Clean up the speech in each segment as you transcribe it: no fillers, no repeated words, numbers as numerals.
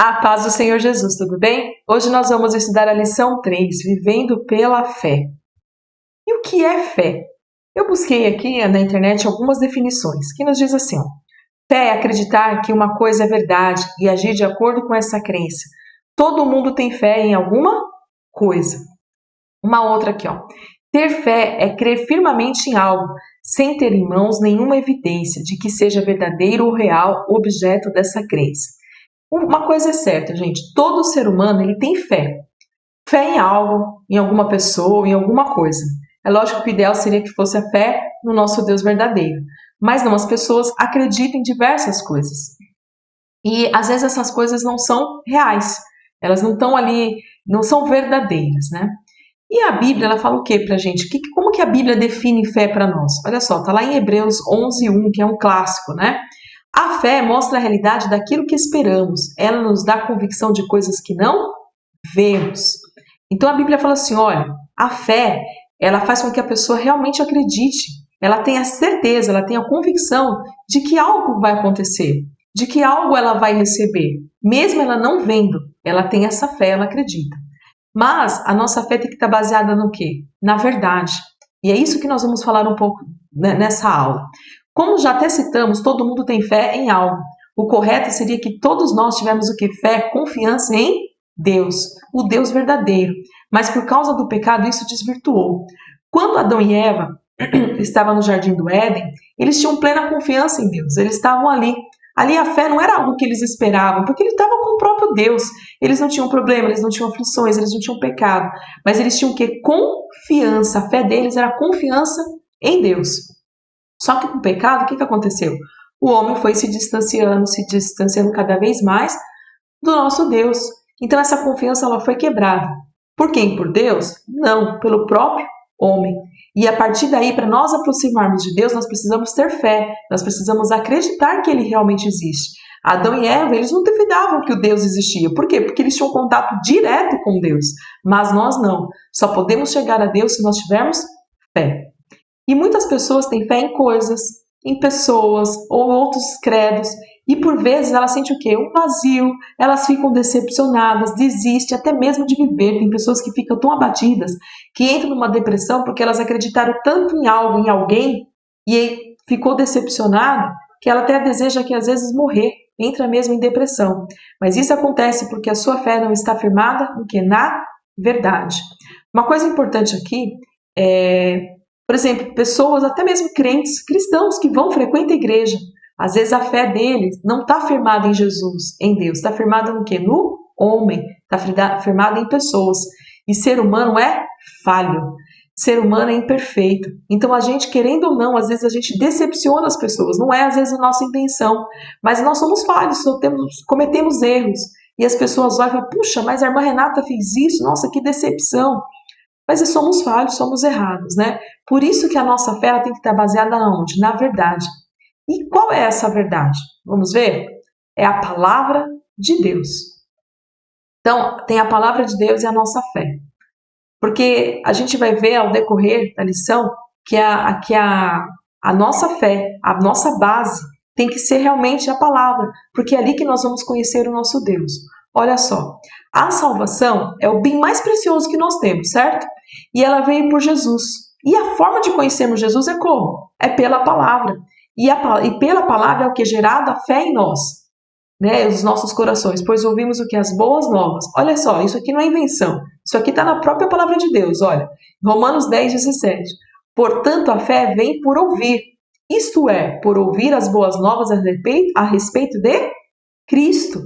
A paz do Senhor Jesus, tudo bem? Hoje nós vamos estudar a lição 3, Vivendo pela Fé. E o que é fé? Eu busquei aqui na internet algumas definições, que nos diz assim, ó, fé é acreditar que uma coisa é verdade e agir de acordo com essa crença. Todo mundo tem fé em alguma coisa. Uma outra aqui, ó. Ter fé é crer firmemente em algo, sem ter em mãos nenhuma evidência de que seja verdadeiro ou real o objeto dessa crença. Uma coisa é certa, gente, todo ser humano ele tem fé. Fé em algo, em alguma pessoa, em alguma coisa. É lógico que o ideal seria que fosse a fé no nosso Deus verdadeiro. Mas não, as pessoas acreditam em diversas coisas. E às vezes essas coisas não são reais. Elas não estão ali, não são verdadeiras, né? E a Bíblia, ela fala o que pra gente? Como que a Bíblia define fé para nós? Olha só, tá lá em Hebreus 11:1, que é um clássico, né? A fé mostra a realidade daquilo que esperamos. Ela nos dá convicção de coisas que não vemos. Então a Bíblia fala assim, olha, a fé, ela faz com que a pessoa realmente acredite. Ela tenha certeza, ela tenha convicção de que algo vai acontecer, de que algo ela vai receber. Mesmo ela não vendo, ela tem essa fé, ela acredita. Mas a nossa fé tem que estar baseada no quê? Na verdade. E é isso que nós vamos falar um pouco nessa aula. Como já até citamos, todo mundo tem fé em algo. O correto seria que todos nós tivéssemos o que? Fé, confiança em Deus, o Deus verdadeiro. Mas por causa do pecado isso desvirtuou. Quando Adão e Eva estavam no jardim do Éden, eles tinham plena confiança em Deus. Eles estavam ali. Ali a fé não era algo que eles esperavam, porque eles estavam com o próprio Deus. Eles não tinham problema, eles não tinham aflições, eles não tinham pecado. Mas eles tinham o quê? Confiança. A fé deles era confiança em Deus. Só que com o pecado, o que aconteceu? O homem foi se distanciando cada vez mais do nosso Deus. Então essa confiança ela foi quebrada. Por quem? Por Deus? Não, pelo próprio homem. E a partir daí, para nós aproximarmos de Deus, nós precisamos ter fé, nós precisamos acreditar que Ele realmente existe. Adão e Eva, eles não duvidavam que o Deus existia. Por quê? Porque eles tinham contato direto com Deus. Mas nós não. Só podemos chegar a Deus se nós tivermos fé. E muitas pessoas têm fé em coisas, em pessoas ou outros credos. E por vezes elas sentem o quê? Um vazio, elas ficam decepcionadas, desistem até mesmo de viver. Tem pessoas que ficam tão abatidas que entram numa depressão porque elas acreditaram tanto em algo, em alguém, e ficou decepcionada que ela até deseja que às vezes morrer, entra mesmo em depressão. Mas isso acontece porque a sua fé não está firmada no que? Na verdade. Uma coisa importante aqui por exemplo, pessoas, até mesmo crentes, cristãos que frequentam a igreja. Às vezes a fé deles não está firmada em Jesus, em Deus, está firmada no quê? No homem, está firmada em pessoas. E ser humano é falho, ser humano é imperfeito. Então a gente, querendo ou não, às vezes a gente decepciona as pessoas, não é às vezes a nossa intenção, mas nós somos falhos, cometemos erros. E as pessoas olham e falam, puxa, mas a irmã Renata fez isso, nossa, que decepção. Mas somos falhos, somos errados, né? Por isso que a nossa fé ela tem que estar baseada onde? Na verdade. E qual é essa verdade? Vamos ver? É a palavra de Deus. Então, tem a palavra de Deus e a nossa fé. Porque a gente vai ver ao decorrer da lição que a nossa fé, a nossa base, tem que ser realmente a palavra, porque é ali que nós vamos conhecer o nosso Deus. Olha só, a salvação é o bem mais precioso que nós temos, certo? E ela veio por Jesus. E a forma de conhecermos Jesus é como? É pela palavra. E pela palavra é o que? Gerada a fé em nós, né? Os nossos corações. Pois ouvimos o que? As boas novas. Olha só, isso aqui não é invenção. Isso aqui está na própria palavra de Deus. Olha, Romanos 10:17. Portanto, a fé vem por ouvir. Isto é, por ouvir as boas novas a respeito de Cristo.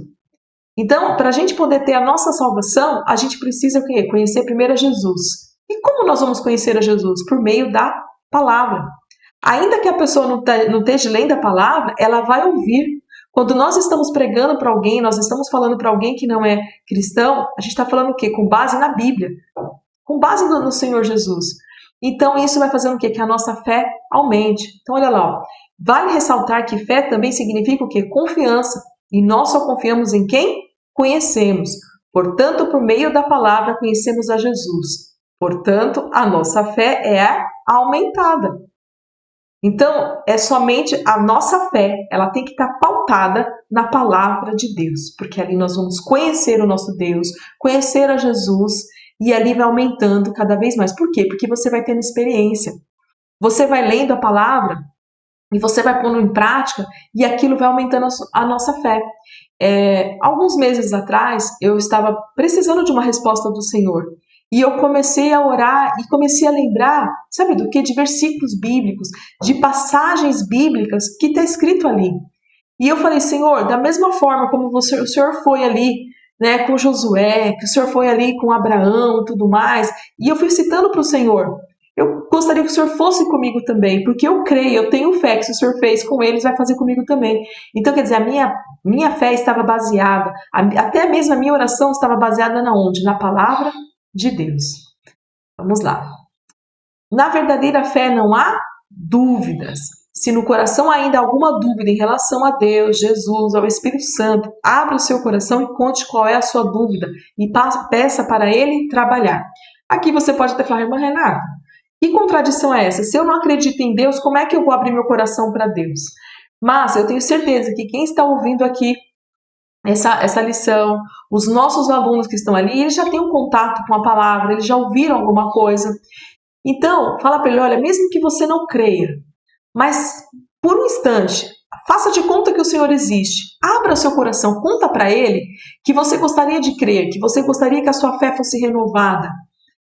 Então, para a gente poder ter a nossa salvação, a gente precisa o quê? Conhecer primeiro a Jesus. E como nós vamos conhecer a Jesus? Por meio da palavra. Ainda que a pessoa não esteja lendo a palavra, ela vai ouvir. Quando nós estamos pregando para alguém, nós estamos falando para alguém que não é cristão, a gente está falando o quê? Com base na Bíblia. Com base no Senhor Jesus. Então, isso vai fazendo o quê? Que a nossa fé aumente. Então, olha lá. Ó. Vale ressaltar que fé também significa o quê? Confiança. E nós só confiamos em quem conhecemos. Portanto, por meio da palavra, conhecemos a Jesus. Portanto, a nossa fé é aumentada. Então, é somente a nossa fé, ela tem que estar pautada na palavra de Deus, porque ali nós vamos conhecer o nosso Deus, conhecer a Jesus, e ali vai aumentando cada vez mais. Por quê? Porque você vai tendo experiência. Você vai lendo a palavra e você vai pondo em prática e aquilo vai aumentando a nossa fé. Alguns meses atrás, eu estava precisando de uma resposta do Senhor. E eu comecei a orar e comecei a lembrar, sabe do quê? De versículos bíblicos, de passagens bíblicas que está escrito ali. E eu falei, Senhor, da mesma forma como o Senhor foi ali, né, com Josué, que o Senhor foi ali com Abraão e tudo mais, e eu fui citando para o Senhor, eu gostaria que o Senhor fosse comigo também, porque eu creio, eu tenho fé que se o Senhor fez com eles, vai fazer comigo também. Então, quer dizer, a minha fé estava baseada, até mesmo a minha oração estava baseada na onde? Na palavra de Deus. Vamos lá. Na verdadeira fé não há dúvidas. Se no coração ainda há alguma dúvida em relação a Deus, Jesus, ao Espírito Santo, abra o seu coração e conte qual é a sua dúvida e peça para Ele trabalhar. Aqui você pode até falar, irmã Renata, que contradição é essa? Se eu não acredito em Deus, como é que eu vou abrir meu coração para Deus? Mas eu tenho certeza que quem está ouvindo aqui essa lição, os nossos alunos que estão ali, eles já têm um contato com a palavra, eles já ouviram alguma coisa. Então, fala para ele, olha, mesmo que você não creia, mas por um instante, faça de conta que o Senhor existe. Abra o seu coração, conta para Ele que você gostaria de crer, que você gostaria que a sua fé fosse renovada,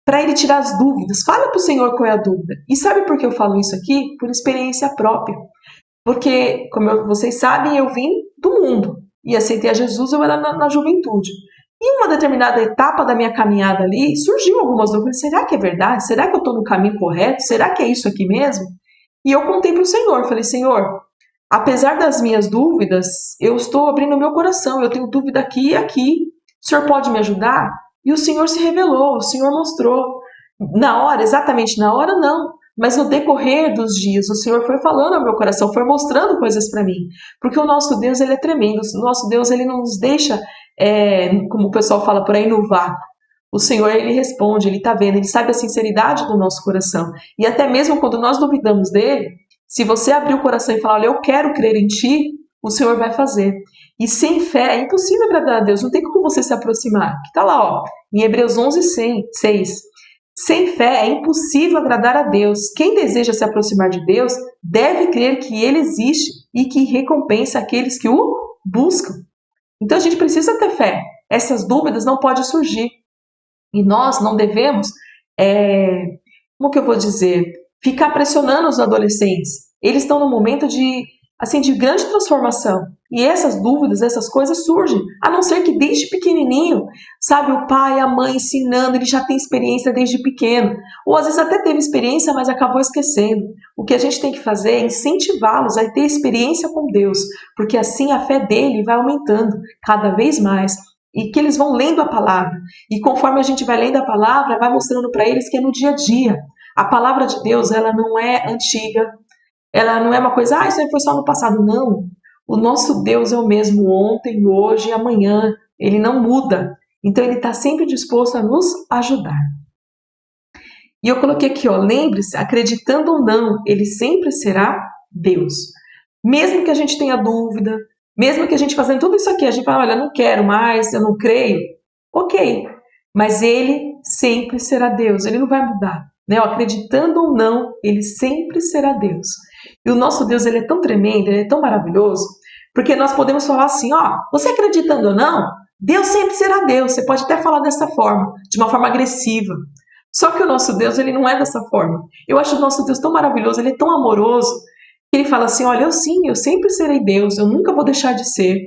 para Ele tirar as dúvidas. Fala para o Senhor qual é a dúvida. E sabe por que eu falo isso aqui? Por experiência própria. Porque, como vocês sabem, eu vim do mundo e aceitei a Jesus, eu era na juventude. Em uma determinada etapa da minha caminhada ali, surgiu algumas dúvidas. Será que é verdade? Será que eu estou no caminho correto? Será que é isso aqui mesmo? E eu contei para o Senhor, falei, Senhor, apesar das minhas dúvidas, eu estou abrindo o meu coração, eu tenho dúvida aqui e aqui. O Senhor pode me ajudar? E o Senhor se revelou, o Senhor mostrou. Na hora, exatamente na hora, não. Mas no decorrer dos dias, o Senhor foi falando ao meu coração, foi mostrando coisas para mim. Porque o nosso Deus, ele é tremendo. O nosso Deus, ele não nos deixa, como o pessoal fala por aí, no vácuo. O Senhor, ele responde, ele está vendo, ele sabe a sinceridade do nosso coração. E até mesmo quando nós duvidamos dele, se você abrir o coração e falar, olha, eu quero crer em ti, o Senhor vai fazer. E sem fé é impossível agradar a Deus, não tem como você se aproximar. Que está lá, ó, em Hebreus 11:6. Sem fé é impossível agradar a Deus. Quem deseja se aproximar de Deus deve crer que Ele existe e que recompensa aqueles que o buscam. Então a gente precisa ter fé. Essas dúvidas não podem surgir. E nós não devemos, como que eu vou dizer, ficar pressionando os adolescentes. Eles estão num momento de grande transformação. E essas dúvidas, essas coisas surgem. A não ser que desde pequenininho, sabe, o pai, a mãe ensinando, ele já tem experiência desde pequeno. Ou às vezes até teve experiência, mas acabou esquecendo. O que a gente tem que fazer é incentivá-los a ter experiência com Deus. Porque assim a fé dele vai aumentando cada vez mais. E que eles vão lendo a palavra. E conforme a gente vai lendo a palavra, vai mostrando para eles que é no dia a dia. A palavra de Deus, ela não é antiga. Ela não é uma coisa, isso aí foi só no passado. Não. O nosso Deus é o mesmo ontem, hoje e amanhã. Ele não muda. Então, ele está sempre disposto a nos ajudar. E eu coloquei aqui, ó, lembre-se, acreditando ou não, ele sempre será Deus. Mesmo que a gente tenha dúvida, mesmo que a gente fazendo tudo isso aqui, a gente fala, olha, não quero mais, eu não creio. Ok, mas ele sempre será Deus, ele não vai mudar. Né? Acreditando ou não, ele sempre será Deus. E o nosso Deus, ele é tão tremendo, ele é tão maravilhoso, porque nós podemos falar assim, ó, você acreditando ou não, Deus sempre será Deus. Você pode até falar dessa forma, de uma forma agressiva. Só que o nosso Deus, ele não é dessa forma. Eu acho o nosso Deus tão maravilhoso, ele é tão amoroso, que ele fala assim, olha, eu sempre serei Deus, eu nunca vou deixar de ser.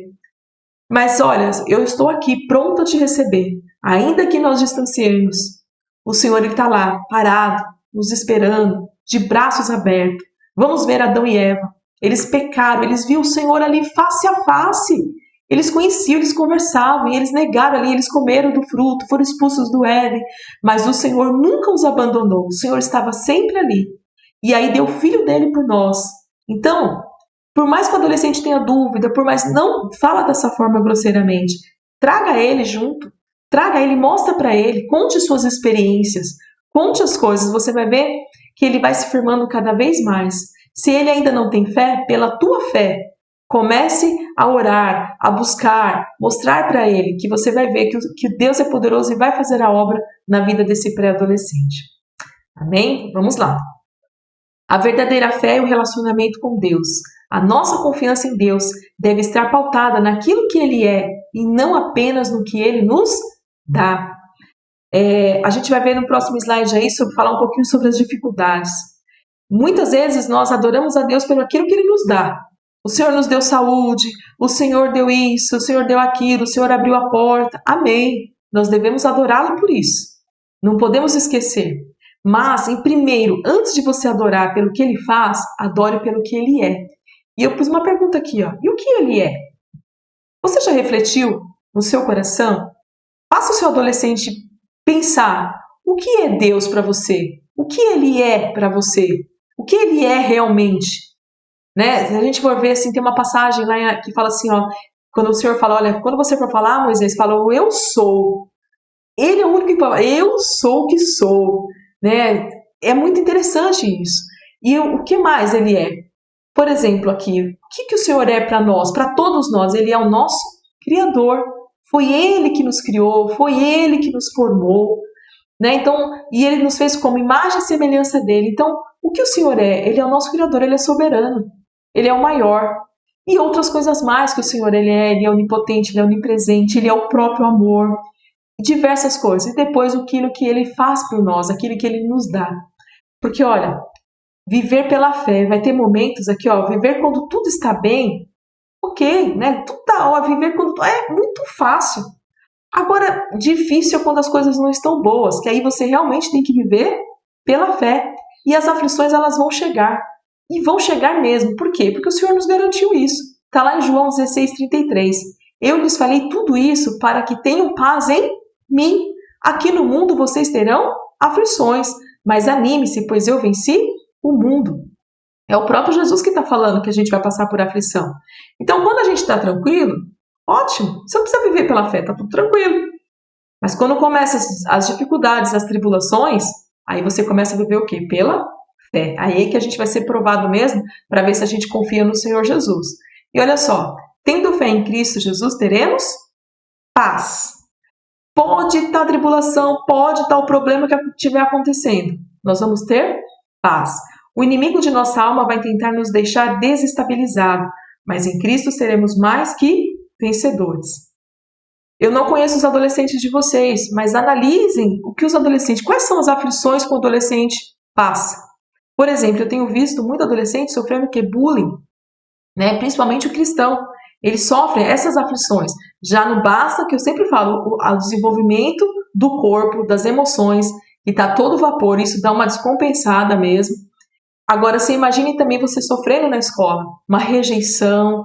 Mas olha, eu estou aqui pronto a te receber, ainda que nós distanciemos. O Senhor está lá, parado, nos esperando, de braços abertos. Vamos ver Adão e Eva. Eles pecaram, eles viram o Senhor ali face a face. Eles conheciam, eles conversavam, e eles negaram ali, eles comeram do fruto, foram expulsos do Éden. Mas o Senhor nunca os abandonou, o Senhor estava sempre ali. E aí deu o filho dele por nós. Então, por mais que o adolescente tenha dúvida, por mais não fala dessa forma grosseiramente, traga ele junto, traga ele, mostra para ele, conte suas experiências, conte as coisas, você vai ver que ele vai se firmando cada vez mais. Se ele ainda não tem fé, pela tua fé, comece a orar, a buscar, mostrar para ele que você vai ver que Deus é poderoso e vai fazer a obra na vida desse pré-adolescente. Amém? Vamos lá. A verdadeira fé é o relacionamento com Deus. A nossa confiança em Deus deve estar pautada naquilo que Ele é e não apenas no que Ele nos dá. A gente vai ver no próximo slide aí falar um pouquinho sobre as dificuldades. Muitas vezes nós adoramos a Deus pelo aquilo que Ele nos dá. O Senhor nos deu saúde, o Senhor deu isso, o Senhor deu aquilo, o Senhor abriu a porta. Amém. Nós devemos adorá-lo por isso. Não podemos esquecer. Mas, em primeiro, antes de você adorar pelo que Ele faz, adore pelo que Ele é. E eu pus uma pergunta aqui, ó. E o que Ele é? Você já refletiu no seu coração? Faça o seu adolescente pensar. O que é Deus para você? O que Ele é para você? O que Ele é realmente? Né? Se a gente for ver, assim, tem uma passagem lá que fala assim, ó, quando o Senhor fala, olha, quando você for falar, Moisés falou, eu sou. Ele é o único que fala, eu sou o que sou. Né? É muito interessante isso. E o que mais Ele é? Por exemplo, aqui, o que o Senhor é para nós, para todos nós? Ele é o nosso Criador. Foi Ele que nos criou, foi Ele que nos formou. Né? Então, e Ele nos fez como imagem e semelhança dEle. Então, o que o Senhor é? Ele é o nosso Criador, Ele é soberano. Ele é o maior. E outras coisas mais que o Senhor Ele é onipotente, Ele é onipresente, Ele é o próprio amor. Diversas coisas. E depois aquilo que Ele faz por nós, aquilo que Ele nos dá. Porque, olha, viver pela fé, vai ter momentos aqui, ó, viver quando tudo está bem, ok, né? Tudo tá, ó, viver quando é muito fácil. Agora, difícil é quando as coisas não estão boas, que aí você realmente tem que viver pela fé. E as aflições, elas vão chegar. E vão chegar mesmo. Por quê? Porque o Senhor nos garantiu isso. Está lá em João 16:33. Eu lhes falei tudo isso para que tenham paz em mim. Aqui no mundo vocês terão aflições, mas anime-se, pois eu venci o mundo. É o próprio Jesus que está falando que a gente vai passar por aflição. Então, quando a gente está tranquilo, ótimo, você não precisa viver pela fé, está tudo tranquilo. Mas quando começam as dificuldades, as tribulações, aí você começa a viver o quê? Pela fé. Aí é que a gente vai ser provado mesmo para ver se a gente confia no Senhor Jesus. E olha só, tendo fé em Cristo Jesus, teremos paz. Pode estar a tribulação, pode estar o problema que estiver acontecendo. Nós vamos ter paz. O inimigo de nossa alma vai tentar nos deixar desestabilizados, mas em Cristo seremos mais que vencedores. Eu não conheço os adolescentes de vocês, mas analisem o que os adolescentes, quais são as aflições que o adolescente passa. Por exemplo, eu tenho visto muito adolescente sofrendo bullying, né? Principalmente o cristão. Eles sofrem essas aflições. Já não basta, que eu sempre falo, o desenvolvimento do corpo, das emoções, que está todo vapor, isso dá uma descompensada mesmo. Agora, você imagine também você sofrendo na escola, uma rejeição.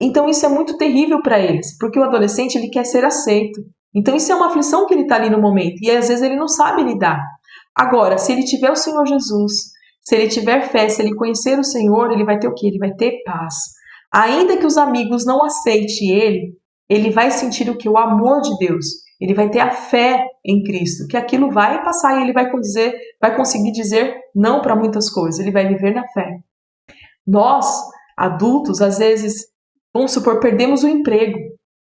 Então, isso é muito terrível para eles, porque o adolescente ele quer ser aceito. Então, isso é uma aflição que ele está ali no momento, e às vezes ele não sabe lidar. Agora, se ele tiver o Senhor Jesus, se ele tiver fé, se ele conhecer o Senhor, ele vai ter o quê? Ele vai ter paz. Ainda que os amigos não aceitem ele vai sentir o quê? O amor de Deus. Ele vai ter a fé em Cristo, que aquilo vai passar e ele vai conseguir dizer não para muitas coisas. Ele vai viver na fé. Nós, adultos, às vezes, vamos supor, perdemos o emprego,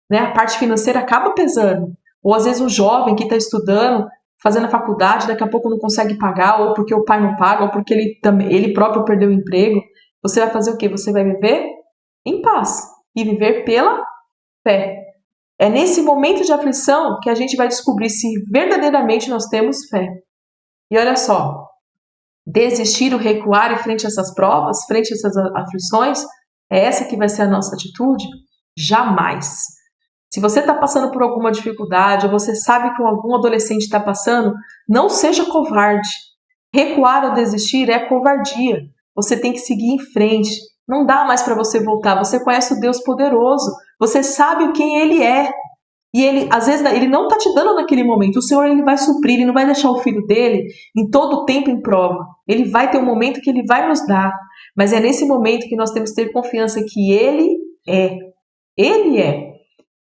né? A parte financeira acaba pesando. Ou às vezes um jovem que está estudando, fazendo a faculdade, daqui a pouco não consegue pagar, ou porque o pai não paga, ou porque ele próprio perdeu o emprego. Você vai fazer o quê? Você vai viver em paz e viver pela fé. É nesse momento de aflição que a gente vai descobrir se verdadeiramente nós temos fé. E olha só, desistir ou recuar em frente a essas provas, frente a essas aflições, é essa que vai ser a nossa atitude? Jamais. Se você está passando por alguma dificuldade, ou você sabe que algum adolescente está passando, não seja covarde. Recuar ou desistir é covardia. Você tem que seguir em frente. Não dá mais para você voltar. Você conhece o Deus poderoso. Você sabe quem Ele é. E Ele, às vezes, Ele não está te dando naquele momento. O Senhor Ele vai suprir. Ele não vai deixar o Filho dele em todo o tempo em prova. Ele vai ter um momento que Ele vai nos dar. Mas é nesse momento que nós temos que ter confiança que Ele é. Ele é.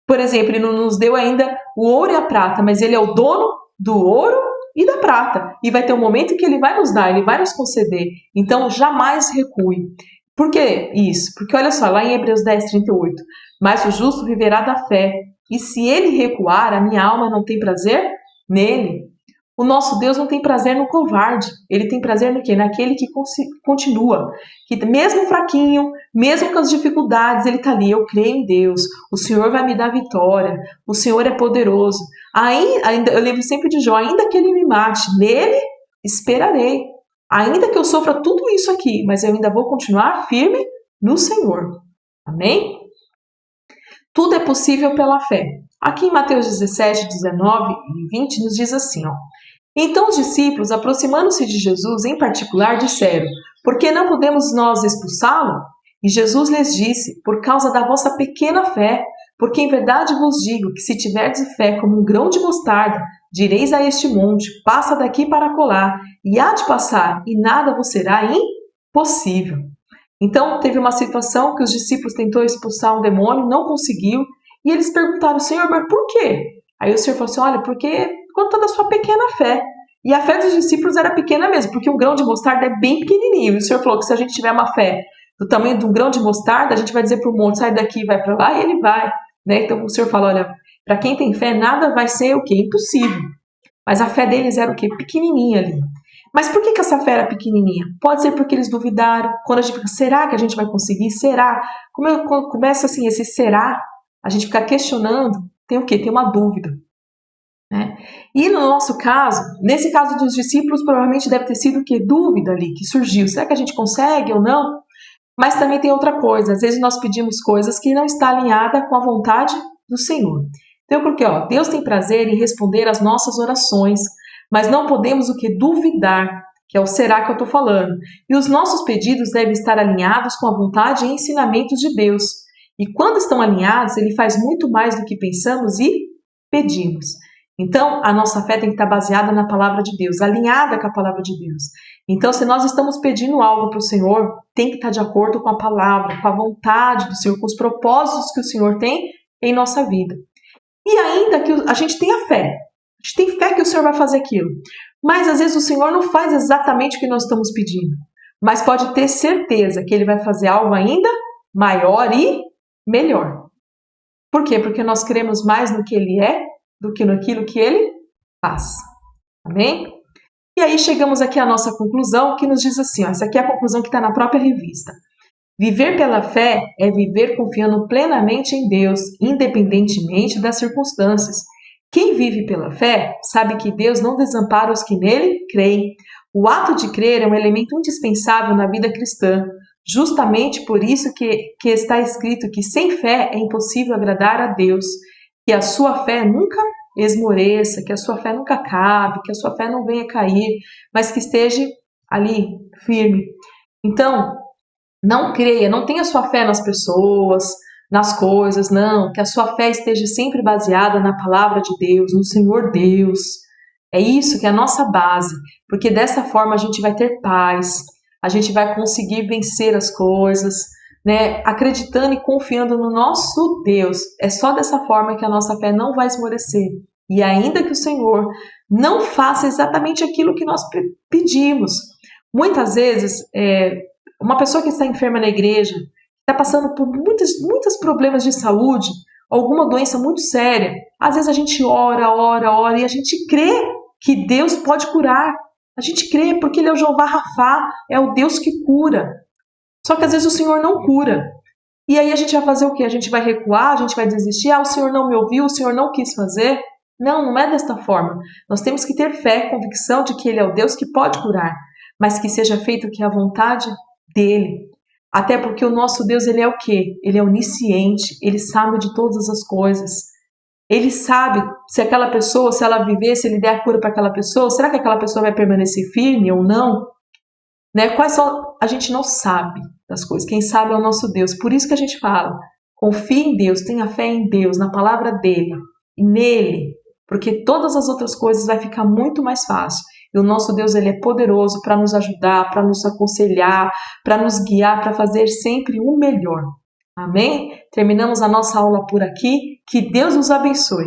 Por exemplo, Ele não nos deu ainda o ouro e a prata, mas Ele é o dono do ouro e da prata. E vai ter um momento que ele vai nos dar, ele vai nos conceder. Então, jamais recue. Por que isso? Porque olha só, lá em Hebreus 10:38, mas o justo viverá da fé, e se ele recuar, a minha alma não tem prazer nele. O nosso Deus não tem prazer no covarde, ele tem prazer no quê? Naquele que continua, que mesmo fraquinho, mesmo com as dificuldades, ele está ali, eu creio em Deus, o Senhor vai me dar vitória, o Senhor é poderoso. Ainda, eu lembro sempre de Jó, ainda que ele me mate, nele esperarei. Ainda que eu sofra tudo isso aqui, mas eu ainda vou continuar firme no Senhor. Amém? Tudo é possível pela fé. Aqui em Mateus 17, 19 e 20 nos diz assim, ó. Então os discípulos, aproximando-se de Jesus em particular, disseram, por que não podemos nós expulsá-lo? E Jesus lhes disse, por causa da vossa pequena fé, porque em verdade vos digo que se tiverdes fé como um grão de mostarda, direis a este monte, passa daqui para colar, e há de passar, e nada vos será impossível. Então teve uma situação que os discípulos tentou expulsar um demônio, não conseguiu, e eles perguntaram, Senhor, mas por quê? Aí o Senhor falou assim, olha, porque por conta da sua pequena fé. E a fé dos discípulos era pequena mesmo, porque um grão de mostarda é bem pequenininho. E o Senhor falou que se a gente tiver uma fé do tamanho de um grão de mostarda, a gente vai dizer para o monte, sai daqui, vai para lá, e ele vai. Né? Então o Senhor falou, olha, para quem tem fé, nada vai ser o quê? Impossível. Mas a fé deles era o quê? Pequenininha ali. Mas por que essa fé era pequenininha? Pode ser porque eles duvidaram. Quando a gente fica, será que a gente vai conseguir? Será? Quando começa assim, esse será, a gente fica questionando, tem o quê? Tem uma dúvida. Né? E no nosso caso, nesse caso dos discípulos, provavelmente deve ter sido o quê? Dúvida ali que surgiu. Será que a gente consegue ou não? Mas também tem outra coisa. Às vezes nós pedimos coisas que não está alinhada com a vontade do Senhor. Então, porque Deus tem prazer em responder às nossas orações, mas não podemos o que? Duvidar, que é o será que eu estou falando. E os nossos pedidos devem estar alinhados com a vontade e ensinamentos de Deus. E quando estão alinhados, Ele faz muito mais do que pensamos e pedimos. Então, a nossa fé tem que estar baseada na palavra de Deus, alinhada com a palavra de Deus. Então, se nós estamos pedindo algo para o Senhor, tem que estar de acordo com a palavra, com a vontade do Senhor, com os propósitos que o Senhor tem em nossa vida. E ainda que a gente tenha fé, a gente tem fé que o Senhor vai fazer aquilo. Mas às vezes o Senhor não faz exatamente o que nós estamos pedindo. Mas pode ter certeza que Ele vai fazer algo ainda maior e melhor. Por quê? Porque nós cremos mais no que Ele é do que naquilo que Ele faz. Amém? E aí chegamos aqui à nossa conclusão, que nos diz assim, essa aqui é a conclusão que está na própria revista. Viver pela fé é viver confiando plenamente em Deus, independentemente das circunstâncias. Quem vive pela fé sabe que Deus não desampara os que nele creem. O ato de crer é um elemento indispensável na vida cristã. Justamente por isso que está escrito que sem fé é impossível agradar a Deus, que a sua fé nunca esmoreça, que a sua fé nunca acabe, que a sua fé não venha cair, mas que esteja ali, firme. Então, não creia, não tenha sua fé nas pessoas, nas coisas, não. Que a sua fé esteja sempre baseada na palavra de Deus, no Senhor Deus. É isso que é a nossa base, porque dessa forma a gente vai ter paz, a gente vai conseguir vencer as coisas, né? Acreditando e confiando no nosso Deus. É só dessa forma que a nossa fé não vai esmorecer. E ainda que o Senhor não faça exatamente aquilo que nós pedimos. Muitas vezes, uma pessoa que está enferma na igreja, está passando por muitos problemas de saúde, alguma doença muito séria, às vezes a gente ora e a gente crê que Deus pode curar. A gente crê porque Ele é o Jeová Rafá, é o Deus que cura. Só que às vezes o Senhor não cura. E aí a gente vai fazer o quê? A gente vai recuar, a gente vai desistir. O Senhor não me ouviu, o Senhor não quis fazer. Não é desta forma. Nós temos que ter fé, convicção de que Ele é o Deus que pode curar, mas que seja feito o que é a vontade dele. Até porque o nosso Deus, Ele é o quê? Ele é onisciente, Ele sabe de todas as coisas. Ele sabe se aquela pessoa, se ela viver, se Ele der a cura para aquela pessoa, será que aquela pessoa vai permanecer firme ou não? Né? Quais são? A gente não sabe das coisas. Quem sabe é o nosso Deus. Por isso que a gente fala, confie em Deus, tenha fé em Deus, na palavra dele e nele, porque todas as outras coisas vai ficar muito mais fácil. E o nosso Deus, Ele é poderoso para nos ajudar, para nos aconselhar, para nos guiar, para fazer sempre o melhor. Amém? Terminamos a nossa aula por aqui. Que Deus nos abençoe.